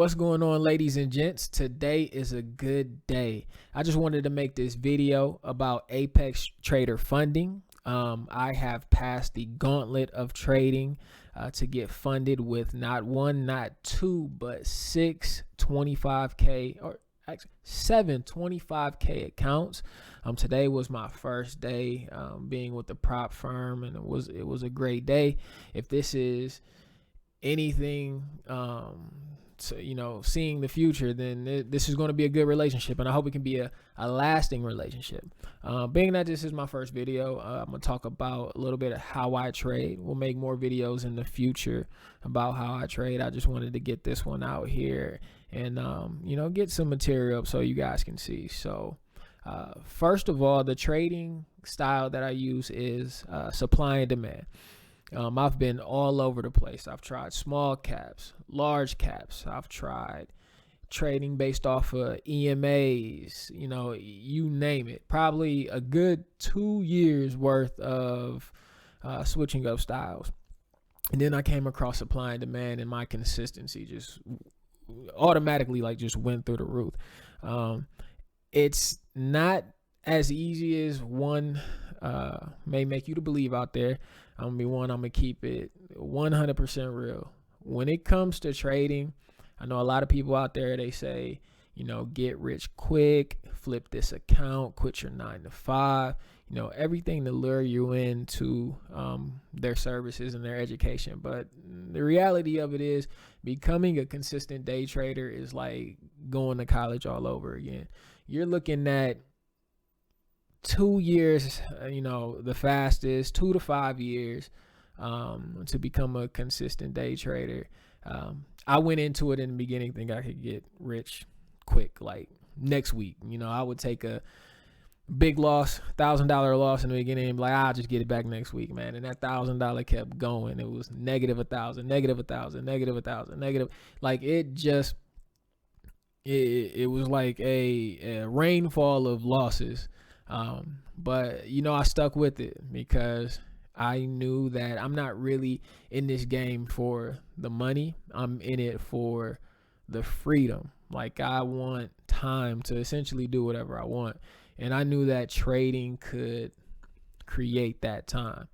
What's going on, ladies and gents? Today is a good day. I just wanted to make this video about Apex Trader funding. I have passed the gauntlet of trading to get funded with not one, not two, but six 25K or actually 7 25K accounts. Today was my first day being with the prop firm, and it was a great day. If this is anything seeing the future, then this is going to be a good relationship, and I hope it can be a lasting relationship. Being that this is my first video, I'm going to talk about a little bit of how I trade. We'll make more videos in the future about how I trade. I just wanted to get this one out here and get some material up so you guys can see. So first of all, the trading style that I use is supply and demand. I've been all over the place. I've tried small caps, large caps. I've tried trading based off of EMAs, you name it. Probably a good 2 years worth of switching up styles. And then I came across supply and demand, and my consistency just automatically just went through the roof. It's not as easy as one may make you to believe out there. I'm gonna keep it 100% real. When it comes to trading, I know a lot of people out there, they say, get rich quick, flip this account, quit your 9 to 5, everything to lure you into their services and their education. But the reality of it is, becoming a consistent day trader is like going to college all over again. You're looking at 2 years, the fastest, 2 to 5 years to become a consistent day trader. I went into it in the beginning thinking I could get rich quick, like next week. I would take a big loss, $1,000 loss in the beginning and be like, I'll just get it back next week, man. And that $1,000 kept going. It was negative 1,000, negative 1,000, negative 1,000, negative. Like it was like a rainfall of losses. But I stuck with it because I knew that I'm not really in this game for the money. I'm in it for the freedom. Like, I want time to essentially do whatever I want. And I knew that trading could create that time.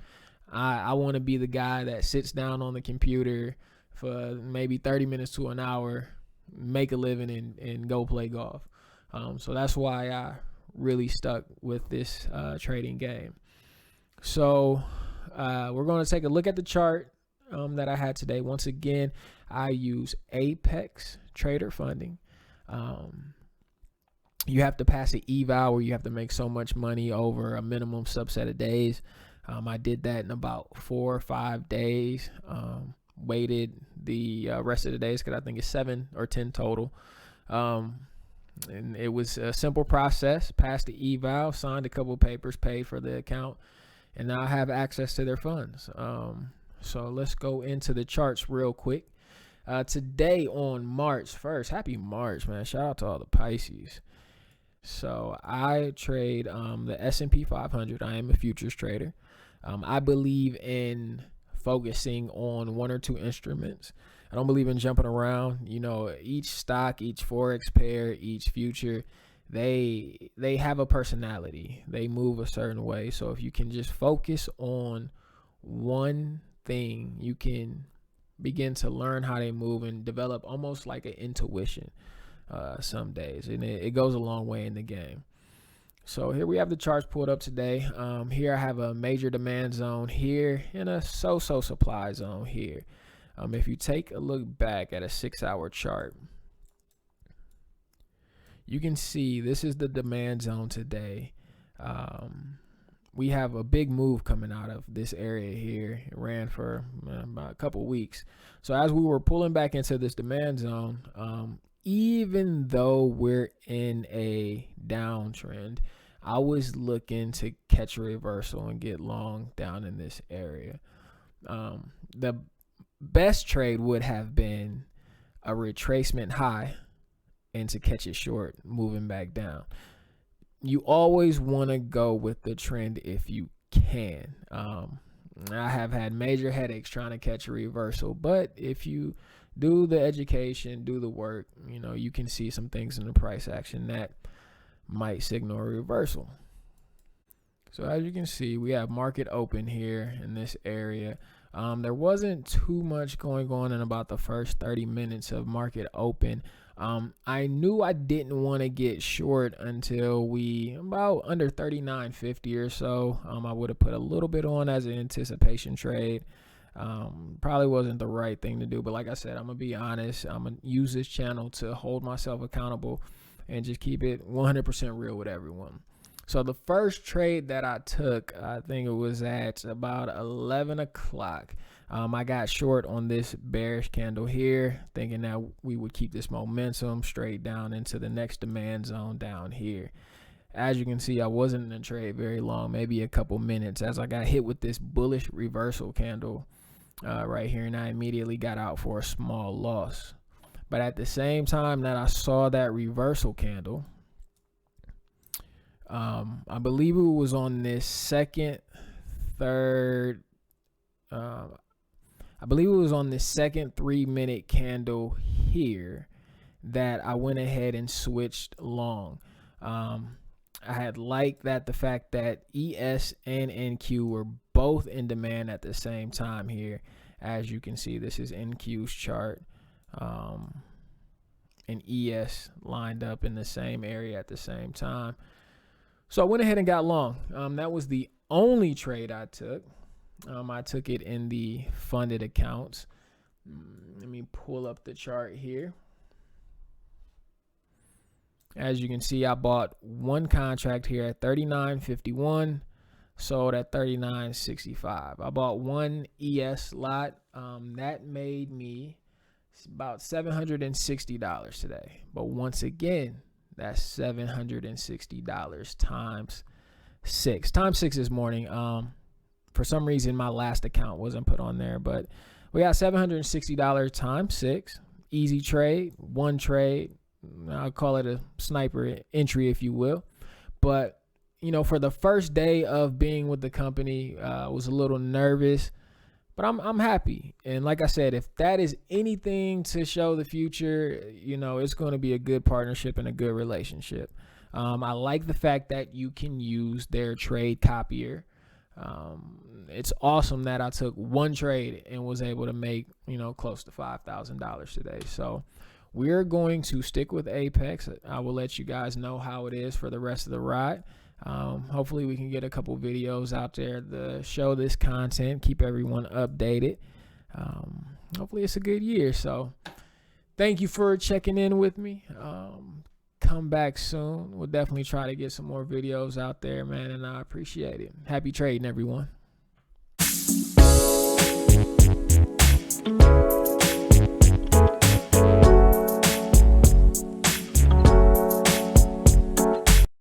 I want to be the guy that sits down on the computer for maybe 30 minutes to an hour, make a living, and go play golf. So that's why I really stuck with this trading game. So we're going to take a look at the chart that I had today. Once again, I use Apex Trader funding. You have to pass an eval where you have to make so much money over a minimum subset of days. I did that in about 4 or 5 days. Waited the rest of the days because I think it's 7 or 10 total. And it was a simple process. Passed the eval, signed a couple papers, paid for the account, and now I have access to their funds. So let's go into the charts real quick. Today on March 1st, happy March, man. Shout out to all the Pisces. So I trade the S&P 500. I am a futures trader. I believe in focusing on 1 or 2 instruments. I don't believe in jumping around. Each stock, each forex pair, each future, they have a personality. They move a certain way. So if you can just focus on one thing, you can begin to learn how they move and develop almost like an intuition some days. And it goes a long way in the game. So here we have the charts pulled up today. Here I have a major demand zone here and a so-so supply zone here. If you take a look back at a 6-hour chart, you can see this is the demand zone today. We have a big move coming out of this area here. It ran for about a couple weeks. So as we were pulling back into this demand zone, even though we're in a downtrend, I was looking to catch a reversal and get long down in this area. The best trade would have been a retracement high and to catch it short, moving back down. You always want to go with the trend if you can. I have had major headaches trying to catch a reversal, but if you do the education, do the work. You know, you can see some things in the price action that might signal a reversal. So as you can see, we have market open here in this area. There wasn't too much going on in about the first 30 minutes of market open. I knew I didn't want to get short until we about under 39.50 or so. I would have put a little bit on as an anticipation trade. Probably wasn't the right thing to do, but like I said, I'm gonna be honest. I'm gonna use this channel to hold myself accountable and just keep it 100% real with everyone. So the first trade that I took, I think it was at about 11 o'clock. I got short on this bearish candle here, thinking that we would keep this momentum straight down into the next demand zone down here. As you can see, I wasn't in the trade very long, maybe a couple minutes, as I got hit with this bullish reversal candle right here, and I immediately got out for a small loss. But at the same time that I saw that reversal candle, I believe it was on this second 3-minute candle here that I went ahead and switched long. I had liked that the fact that ES and NQ were both in demand at the same time here. As you can see, this is NQ's chart, and ES lined up in the same area at the same time. So I went ahead and got long. That was the only trade I took. I took it in the funded accounts. Let me pull up the chart here. As you can see, I bought one contract here at 39.51, sold at 39.65. I bought one ES lot. That made me about $760 today. But once again, that's $760 times 6. Times 6 this morning. For some reason, my last account wasn't put on there, but we got $760 times 6. Easy trade, one trade. I'll call it a sniper entry, if you will. But, you know, for the first day of being with the company, I was a little nervous, but I'm happy. And like I said, if that is anything to show the future, you know, it's going to be a good partnership and a good relationship. I like the fact that you can use their trade copier. It's awesome that I took one trade and was able to make, you know, close to $5,000 today. So we're going to stick with Apex. I will let you guys know how it is for the rest of the ride. Hopefully we can get a couple videos out there to show this content, keep everyone updated. Hopefully it's a good year. So thank you for checking in with me. Come back soon. We'll definitely try to get some more videos out there, man, and I appreciate it. Happy trading, everyone.